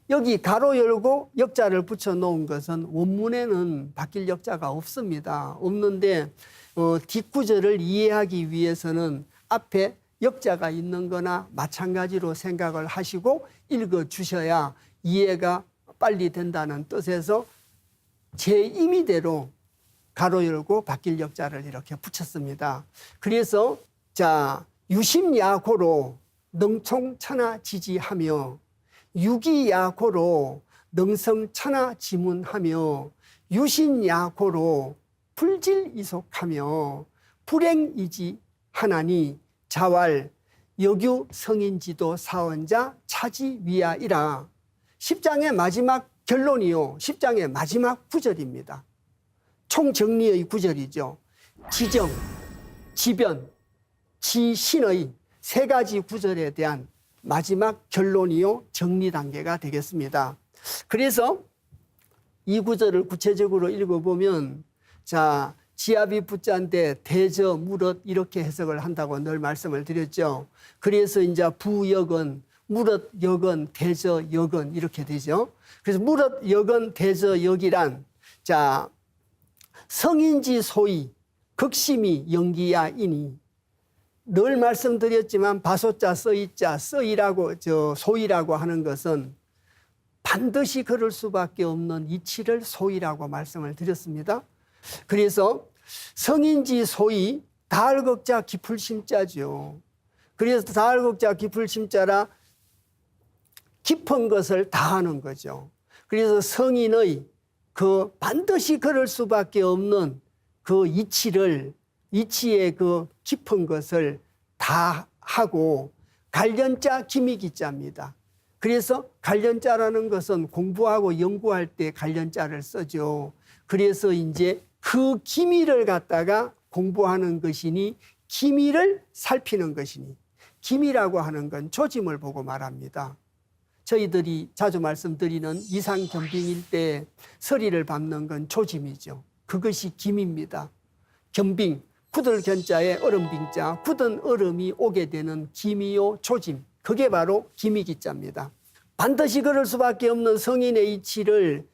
여기 가로 열고 역자를 붙여 놓은 것은 원문에는 바뀔 역자가 없습니다. 없는데 뒷구절을 이해하기 위해서는 앞에 역자가 있는 거나 마찬가지로 생각을 하시고 읽어 주셔야 이해가 빨리 된다는 뜻에서 제 임의대로 가로 열고 바뀔 역자를 이렇게 붙였습니다. 그래서 자, 유심야고로 능총천하지지하며 유기야고로 능성천하지문하며 유신야고로 불질이속하며 불행이지하나니 자왈 여규 성인지도 사원자 차지위하이라. 10장의 마지막 결론이요, 10장의 마지막 구절입니다. 총정리의 구절이죠. 지정, 지변, 지신의 세 가지 구절에 대한 마지막 결론이요, 정리 단계가 되겠습니다. 그래서 이 구절을 구체적으로 읽어보면 자, 지압이 붙자인데 대저 무릇 이렇게 해석을 한다고 늘 말씀을 드렸죠. 그래서 이제 부역은 무릇 역은 대저 역은 이렇게 되죠. 그래서 무릇 역은 대저 역이란 자, 성인지 소위 극심이 연기야이니, 늘 말씀드렸지만 바소자 써이자 써이라고 소이라고 하는 것은 반드시 그럴 수밖에 없는 이치를 소이라고 말씀을 드렸습니다. 그래서 성인지 소이 다할극자 깊을심자죠. 그래서 다할극자 깊을심자라 깊은 것을 다하는 거죠. 그래서 성인의 그 반드시 그럴 수밖에 없는 그 이치의 그 깊은 것을 다 하고 관련자 기미기자입니다. 그래서 관련자라는 것은 공부하고 연구할 때 관련자를 쓰죠. 그래서 이제 그 기미를 갖다가 공부하는 것이니 기미를 살피는 것이니, 기미라고 하는 건 조짐을 보고 말합니다. 저희들이 자주 말씀드리는 이상견빙일 때 서리를 밟는 건 조짐이죠. 그것이 기미입니다. 견빙, 굳을 견자에 얼음빙자, 굳은 얼음이 오게 되는 기미요 조짐, 그게 바로 기미기자입니다. 반드시 그럴 수밖에 없는 성인의 이치를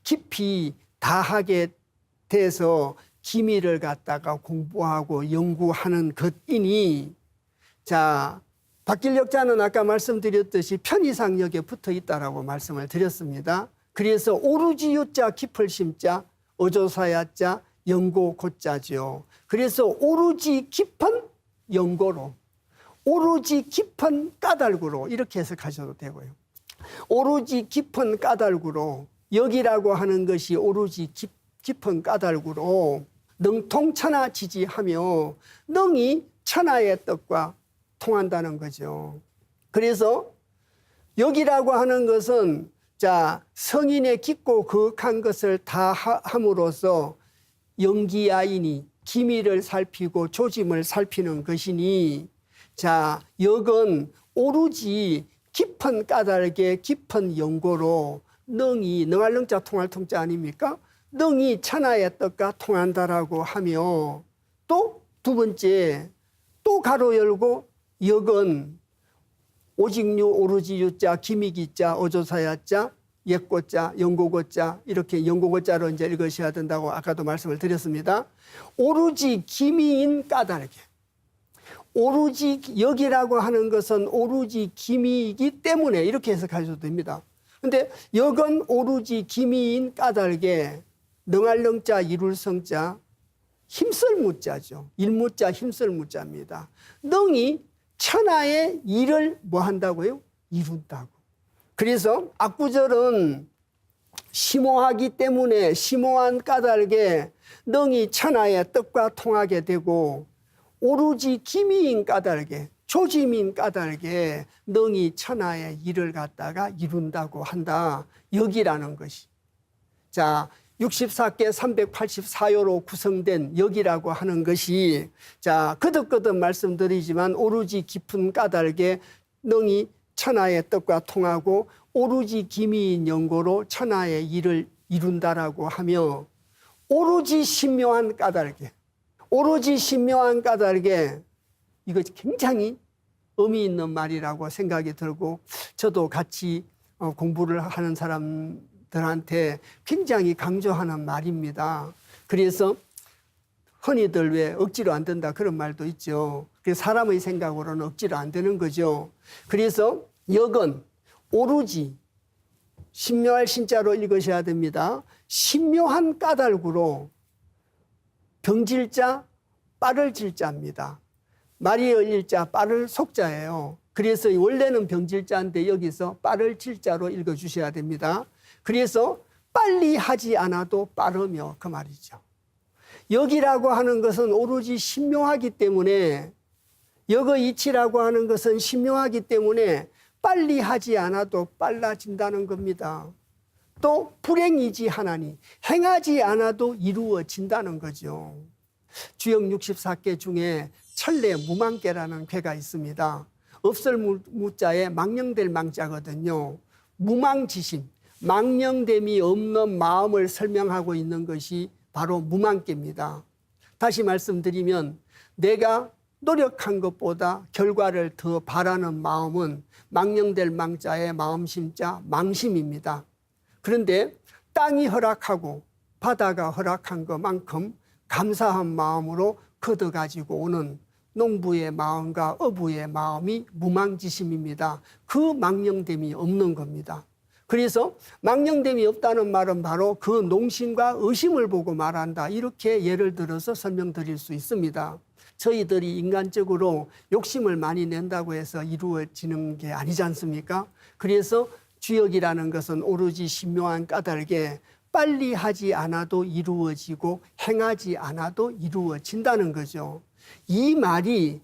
깊이 다하게 돼서 기미를 갖다가 공부하고 연구하는 것이니, 자, 바뀔 역자는 아까 말씀드렸듯이 편의상역에 붙어 있다라고 말씀을 드렸습니다. 그래서 오루지 유자 깊을 심자 어조사야자 연고 고자죠. 그래서 오루지 깊은 연고로, 오루지 깊은 까닭으로 이렇게 해석하셔도 되고요. 오루지 깊은 까닭으로, 여기라고 하는 것이 오루지 깊은 까닭으로 능통천하지지하며 능이 천하의 뜻과 통한다는 거죠. 그래서 여기라고 하는 것은 자, 성인의 깊고 거룩한 것을 다 함으로써 연기야이니 기미를 살피고 조짐을 살피는 것이니, 자, 역은 오로지 깊은 까닭의 깊은 연고로 능이, 능할 능자 통할 통자 아닙니까? 능이 천하의 뜻과 통한다라고 하며 또 두 번째, 또 가로 열고 역은 오직유, 오로지 유자, 기미기자, 어조사야자, 옛고자, 영고고자 이렇게 영고고자로 이제 읽으셔야 된다고 아까도 말씀을 드렸습니다. 오로지 기미인 까닭에. 오로지 역이라고 하는 것은 오로지 기미이기 때문에 이렇게 해석하셔도 됩니다. 근데 역은 오로지 기미인 까닭에 능할 능자, 이룰 성자, 힘쓸 무자죠. 일무자, 힘쓸 무자입니다. 능이 천하의 일을 뭐 한다고요? 이룬다고. 그래서 악구절은 심오하기 때문에 심오한 까닭에 능이 천하의 뜻과 통하게 되고 오로지 기미인 까닭에 조짐인 까닭에 능이 천하의 일을 갖다가 이룬다고 한다. 역이라는 것이. 자, 64개 384요로 구성된 역이라고 하는 것이 자 거듭거듭 말씀드리지만 오로지 깊은 까닭에 능이 천하의 뜻과 통하고 오로지 기미인 연고로 천하의 일을 이룬다라고 하며 오로지 신묘한 까닭에 오로지 신묘한 까닭에 이거 굉장히 의미 있는 말이라고 생각이 들고 저도 같이 공부를 하는 사람들한테 굉장히 강조하는 말입니다. 그래서 흔히들 왜 억지로 안 된다 그런 말도 있죠. 그래서 사람의 생각으로는 억지로 안 되는 거죠. 그래서 역은 오로지 신묘할 신자로 읽으셔야 됩니다. 신묘한 까닭으로 병질자, 빠를 질자입니다. 마리의 일자, 빠를 속자예요. 그래서 원래는 병질자인데 여기서 빠를 질자로 읽어주셔야 됩니다. 그래서 빨리 하지 않아도 빠르며 그 말이죠. 역이라고 하는 것은 오로지 신묘하기 때문에 역의 이치라고 하는 것은 신묘하기 때문에 빨리 하지 않아도 빨라진다는 겁니다. 또 불행이지 하나니 행하지 않아도 이루어진다는 거죠. 주역 64개 중에 천례 무망계라는 궤가 있습니다. 없을 무자에 망령될 망자거든요. 무망지심, 망령됨이 없는 마음을 설명하고 있는 것이 바로 무망계입니다. 다시 말씀드리면 내가 노력한 것보다 결과를 더 바라는 마음은 망령될 망자의 마음심자 망심입니다. 그런데 땅이 허락하고 바다가 허락한 것만큼 감사한 마음으로 걷어가지고 오는 농부의 마음과 어부의 마음이 무망지심입니다. 그 망령됨이 없는 겁니다. 그래서 망령됨이 없다는 말은 바로 그 농심과 의심을 보고 말한다. 이렇게 예를 들어서 설명드릴 수 있습니다. 저희들이 인간적으로 욕심을 많이 낸다고 해서 이루어지는 게 아니지 않습니까? 그래서 주역이라는 것은 오로지 신묘한 까닭에 빨리 하지 않아도 이루어지고 행하지 않아도 이루어진다는 거죠. 이 말이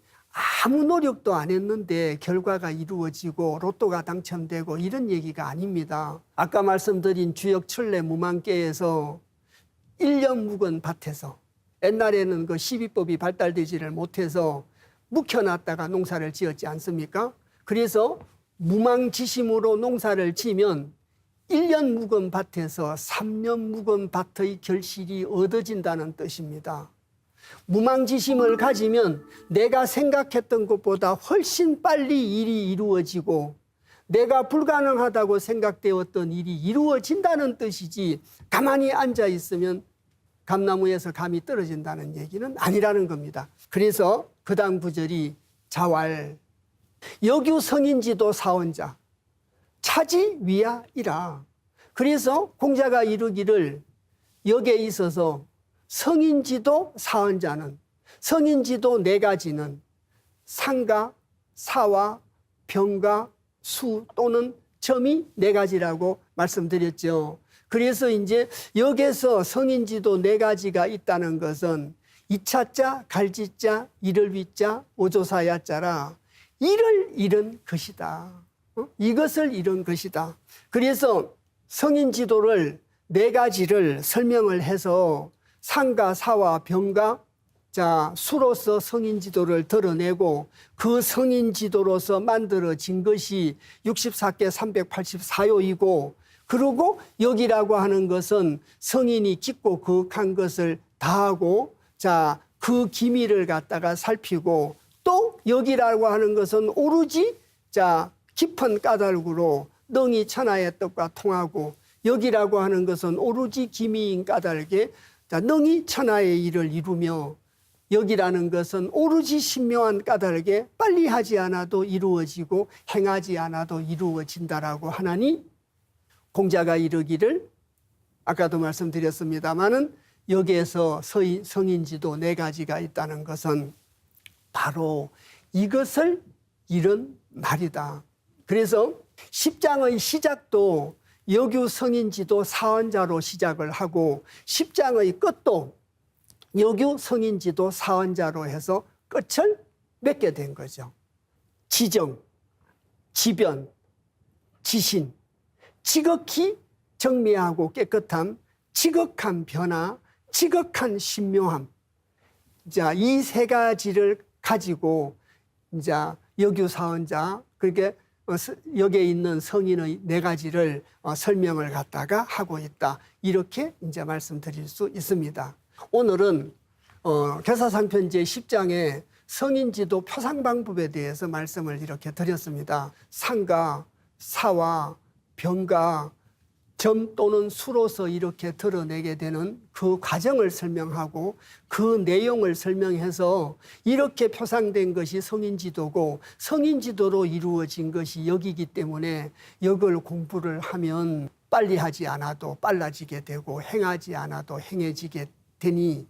아무 노력도 안 했는데 결과가 이루어지고 로또가 당첨되고 이런 얘기가 아닙니다. 아까 말씀드린 주역 천례 무망계에서 1년 묵은 밭에서 옛날에는 그 시비법이 발달되지를 못해서 묵혀놨다가 농사를 지었지 않습니까? 그래서 무망지심으로 농사를 지면 1년 묵은 밭에서 3년 묵은 밭의 결실이 얻어진다는 뜻입니다. 무망지심을 가지면 내가 생각했던 것보다 훨씬 빨리 일이 이루어지고 내가 불가능하다고 생각되었던 일이 이루어진다는 뜻이지 가만히 앉아 있으면 감나무에서 감이 떨어진다는 얘기는 아니라는 겁니다. 그래서 그 다음 구절이 자왈 여규 성인지도 사원자 차지 위하이라. 그래서 공자가 이르기를 역에 있어서 성인지도 사원자는 성인지도 네 가지는 상가, 사와, 병가, 수 또는 점이 네 가지라고 말씀드렸죠. 그래서 이제 역에서 성인지도 네 가지가 있다는 것은 이차자, 갈지자, 이를 위자, 오조사야자라 이를 잃은 것이다. 이것을 잃은 것이다. 그래서 성인지도를 네 가지를 설명을 해서 상가, 사와, 병가, 자, 수로서 성인지도를 드러내고 그 성인지도로서 만들어진 것이 64개 384요이고 그리고 역이라고 하는 것은 성인이 깊고 거룩한 것을 다하고 자, 그 기미를 갖다가 살피고 또 여기라고 하는 것은 오로지 자 깊은 까닭으로 능히 천하의 뜻과 통하고 여기라고 하는 것은 오로지 기미인 까닭에 자 능히 천하의 일을 이루며 여기라는 것은 오로지 신묘한 까닭에 빨리 하지 않아도 이루어지고 행하지 않아도 이루어진다라고 하나니 공자가 이르기를 아까도 말씀드렸습니다마는 여기에서 성인지도 네 가지가 있다는 것은 바로 이것을 이런 말이다. 그래서 10장의 시작도 여규 성인지도 사원자로 시작을 하고 10장의 끝도 여규 성인지도 사원자로 해서 끝을 맺게 된 거죠. 지정, 지변, 지신, 지극히 정미하고 깨끗함, 지극한 변화, 지극한 신묘함. 자, 이 세 가지를 가지고 이제 여규사원자, 그렇게 여기에 있는 성인의 네 가지를 설명을 갖다가 하고 있다. 이렇게 이제 말씀드릴 수 있습니다. 오늘은 계사상편 제10장의 성인지도 표상방법에 대해서 말씀을 이렇게 드렸습니다. 상가, 사와, 병가, 점 또는 수로서 이렇게 드러내게 되는 그 과정을 설명하고 그 내용을 설명해서 이렇게 표상된 것이 성인지도고 성인지도로 이루어진 것이 역이기 때문에 역을 공부를 하면 빨리 하지 않아도 빨라지게 되고 행하지 않아도 행해지게 되니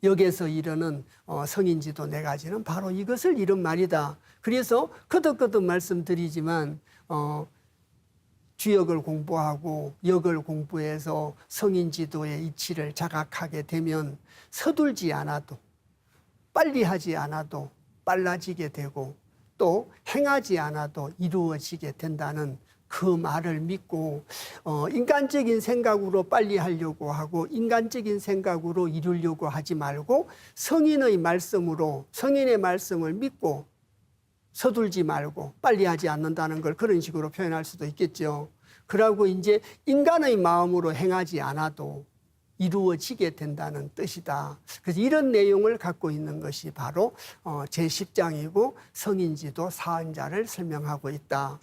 역에서 이르는 성인지도 네 가지는 바로 이것을 이른 말이다. 그래서 거듭거듭 말씀드리지만 주역을 공부하고 역을 공부해서 성인지도의 이치를 자각하게 되면 서둘지 않아도 빨리 하지 않아도 빨라지게 되고 또 행하지 않아도 이루어지게 된다는 그 말을 믿고 인간적인 생각으로 빨리 하려고 하고 인간적인 생각으로 이루려고 하지 말고 성인의 말씀으로 성인의 말씀을 믿고 서둘지 말고 빨리 하지 않는다는 걸 그런 식으로 표현할 수도 있겠죠. 그러고 이제 인간의 마음으로 행하지 않아도 이루어지게 된다는 뜻이다. 그래서 이런 내용을 갖고 있는 것이 바로 제10장이고 성인지도 사원자를 설명하고 있다.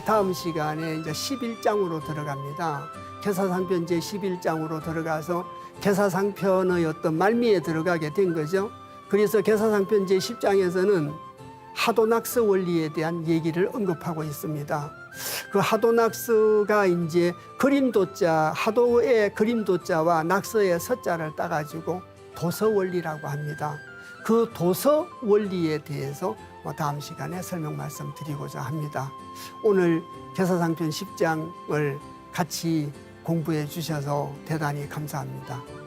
다음 시간에 이제 11장으로 들어갑니다. 계사상편 제 11장으로 들어가서 계사상편의 어떤 말미에 들어가게 된 거죠. 그래서 계사상편 제 10장에서는 하도낙스 원리에 대한 얘기를 언급하고 있습니다. 그 하도낙스가 이제 그림도자, 하도의 그림도자와 낙서의 서자를 따가지고 도서 원리라고 합니다. 그 도서 원리에 대해서 다음 시간에 설명 말씀드리고자 합니다. 오늘 계사상편 10장을 같이 공부해 주셔서 대단히 감사합니다.